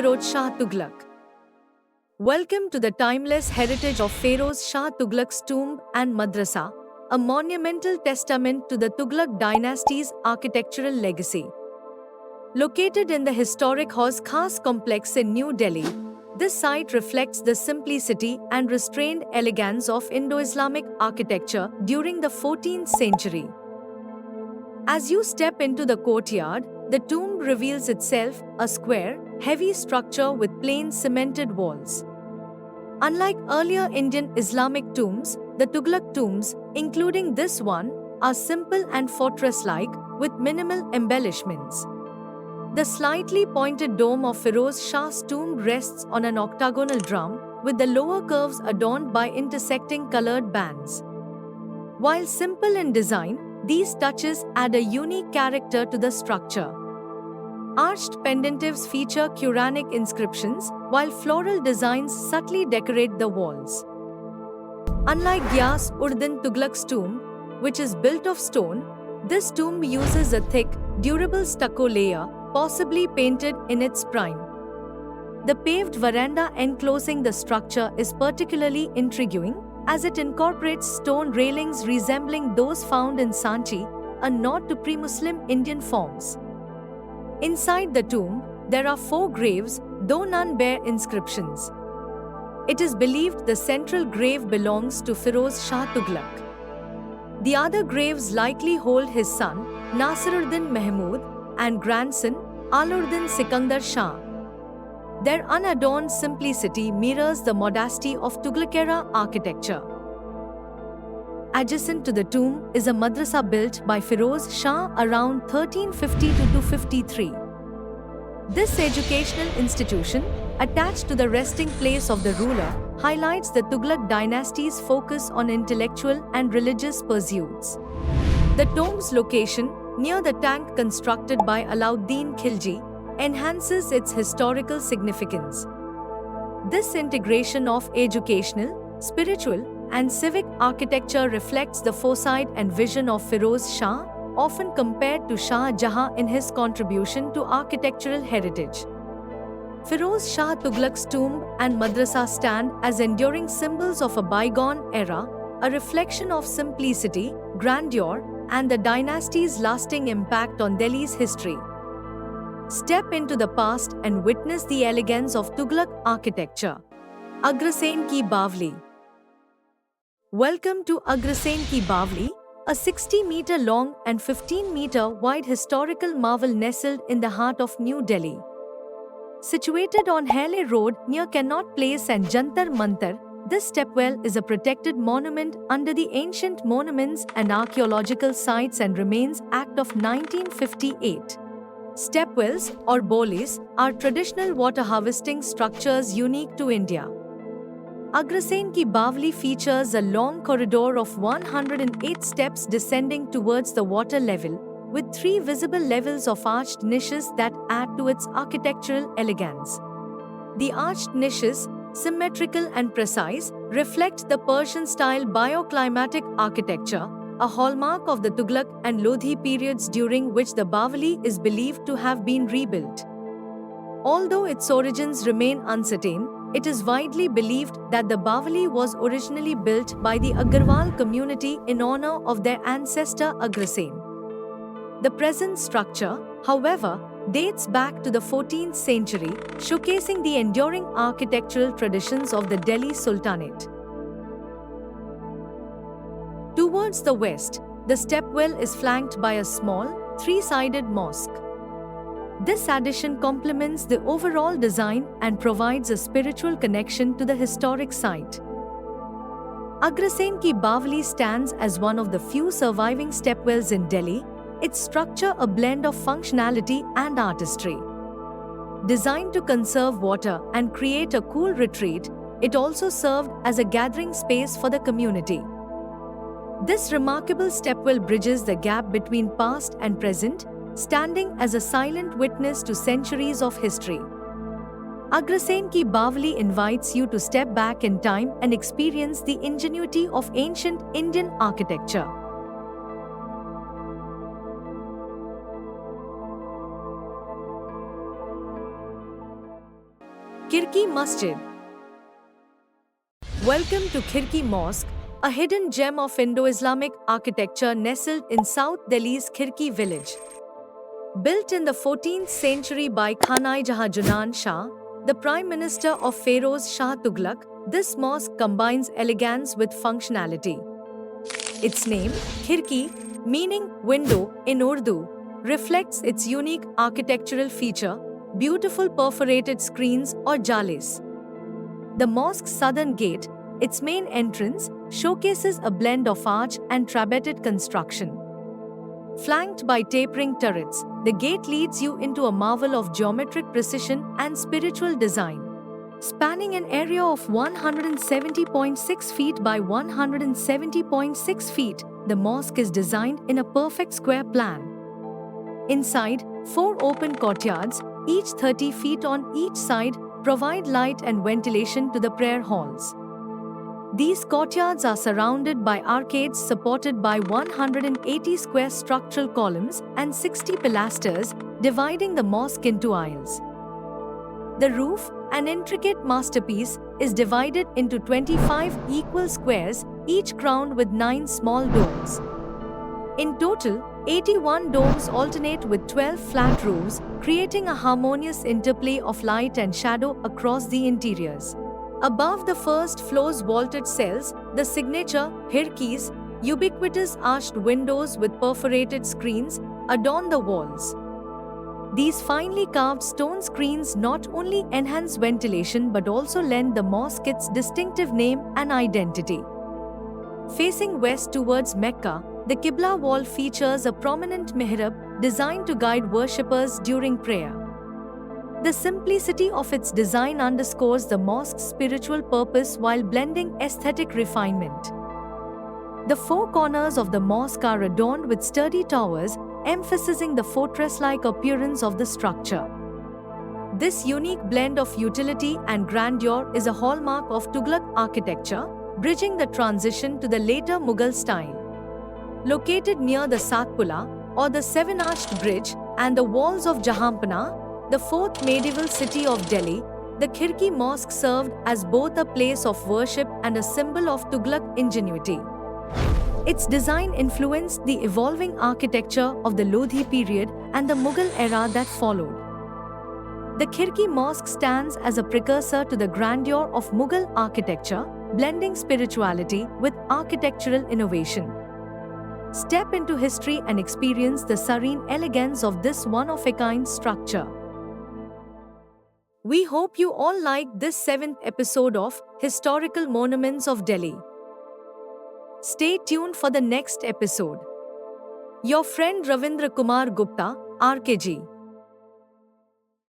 Firoz Shah Tughlaq. Welcome to the timeless heritage of Feroz Shah Tughlaq's tomb and madrasa, a monumental testament to the Tughlaq dynasty's architectural legacy. Located in the historic Hauz Khas complex in New Delhi, this site reflects the simplicity and restrained elegance of Indo-Islamic architecture during the 14th century. As you step into the courtyard, the tomb reveals itself a square, heavy structure with plain cemented walls. Unlike earlier Indian Islamic tombs, the Tughlaq tombs, including this one, are simple and fortress-like, with minimal embellishments. The slightly pointed dome of Feroz Shah's tomb rests on an octagonal drum, with the lower curves adorned by intersecting colored bands. While simple in design, these touches add a unique character to the structure. Arched pendentives feature Quranic inscriptions, while floral designs subtly decorate the walls. Unlike Ghiyas-Uddin Tughlaq's tomb, which is built of stone, this tomb uses a thick, durable stucco layer, possibly painted in its prime. The paved veranda enclosing the structure is particularly intriguing, as it incorporates stone railings resembling those found in Sanchi, a nod to pre-Muslim Indian forms. Inside the tomb, there are 4 graves, though none bear inscriptions. It is believed the central grave belongs to Feroz Shah Tughlaq. The other graves likely hold his son, Nasiruddin Mahmud, and grandson, Aluddin Sikandar Shah. Their unadorned simplicity mirrors the modesty of Tughlaq-era architecture. Adjacent to the tomb is a madrasa built by Feroz Shah around 1350 to 253. This educational institution, attached to the resting place of the ruler, highlights the Tughlaq dynasty's focus on intellectual and religious pursuits. The tomb's location, near the tank constructed by Alauddin Khilji, enhances its historical significance. This integration of educational, spiritual, and civic architecture reflects the foresight and vision of Feroz Shah, often compared to Shah Jahan in his contribution to architectural heritage. Feroz Shah Tughlaq's tomb and madrasa stand as enduring symbols of a bygone era, a reflection of simplicity, grandeur, and the dynasty's lasting impact on Delhi's history. Step into the past and witness the elegance of Tughlaq architecture. Agrasen Ki Bawli. Welcome to Agrasen Ki Bawli, a 60-meter long and 15-meter wide historical marvel nestled in the heart of New Delhi. Situated on Haile Road near Connaught Place and Jantar Mantar, this stepwell is a protected monument under the Ancient Monuments and Archaeological Sites and Remains Act of 1958. Stepwells, or bolis, are traditional water harvesting structures unique to India. Agrasen Ki Bawli features a long corridor of 108 steps descending towards the water level, with 3 visible levels of arched niches that add to its architectural elegance. The arched niches, symmetrical and precise, reflect the Persian-style bioclimatic architecture, a hallmark of the Tughlaq and Lodhi periods during which the Bawali is believed to have been rebuilt. Although its origins remain uncertain, it is widely believed that the Bawali was originally built by the Agarwal community in honor of their ancestor Agrasen. The present structure, however, dates back to the 14th century, showcasing the enduring architectural traditions of the Delhi Sultanate. Towards the west, the stepwell is flanked by a small, 3-sided mosque. This addition complements the overall design and provides a spiritual connection to the historic site. Agrasen Ki Bawli stands as one of the few surviving stepwells in Delhi, its structure a blend of functionality and artistry. Designed to conserve water and create a cool retreat, it also served as a gathering space for the community. This remarkable stepwell bridges the gap between past and present, standing as a silent witness to centuries of history. Agrasen Ki Bawli invites you to step back in time and experience the ingenuity of ancient Indian architecture. Khirki Masjid. Welcome to Khirki Mosque, a hidden gem of Indo-Islamic architecture nestled in South Delhi's Khirki village. Built in the 14th century by Khanai-Jahan Junan Shah, the Prime Minister of Pharaohs Shah Tughlaq, this mosque combines elegance with functionality. Its name, Khirki, meaning window in Urdu, reflects its unique architectural feature, beautiful perforated screens or jalis. The mosque's southern gate, its main entrance, showcases a blend of arch and trabeted construction. Flanked by tapering turrets, the gate leads you into a marvel of geometric precision and spiritual design. Spanning an area of 170.6 feet by 170.6 feet, the mosque is designed in a perfect square plan. Inside, 4 open courtyards, each 30 feet on each side, provide light and ventilation to the prayer halls. These courtyards are surrounded by arcades supported by 180 square structural columns and 60 pilasters, dividing the mosque into aisles. The roof, an intricate masterpiece, is divided into 25 equal squares, each crowned with 9 small domes. In total, 81 domes alternate with 12 flat roofs, creating a harmonious interplay of light and shadow across the interiors. Above the first floor's vaulted cells, the signature khirkis, ubiquitous arched windows with perforated screens, adorn the walls. These finely carved stone screens not only enhance ventilation but also lend the mosque its distinctive name and identity. Facing west towards Mecca, the Qibla wall features a prominent mihrab designed to guide worshippers during prayer. The simplicity of its design underscores the mosque's spiritual purpose while blending aesthetic refinement. The 4 corners of the mosque are adorned with sturdy towers, emphasizing the fortress-like appearance of the structure. This unique blend of utility and grandeur is a hallmark of Tughlaq architecture, bridging the transition to the later Mughal style. Located near the Satpula, or the Seven-Arched Bridge, and the walls of Jahanpanah, the 4th medieval city of Delhi, the Khirki Mosque served as both a place of worship and a symbol of Tughlaq ingenuity. Its design influenced the evolving architecture of the Lodhi period and the Mughal era that followed. The Khirki Mosque stands as a precursor to the grandeur of Mughal architecture, blending spirituality with architectural innovation. Step into history and experience the serene elegance of this one-of-a-kind structure. We hope you all liked this 7th episode of Historical Monuments of Delhi. Stay tuned for the next episode. Your friend Ravindra Kumar Gupta, RKG.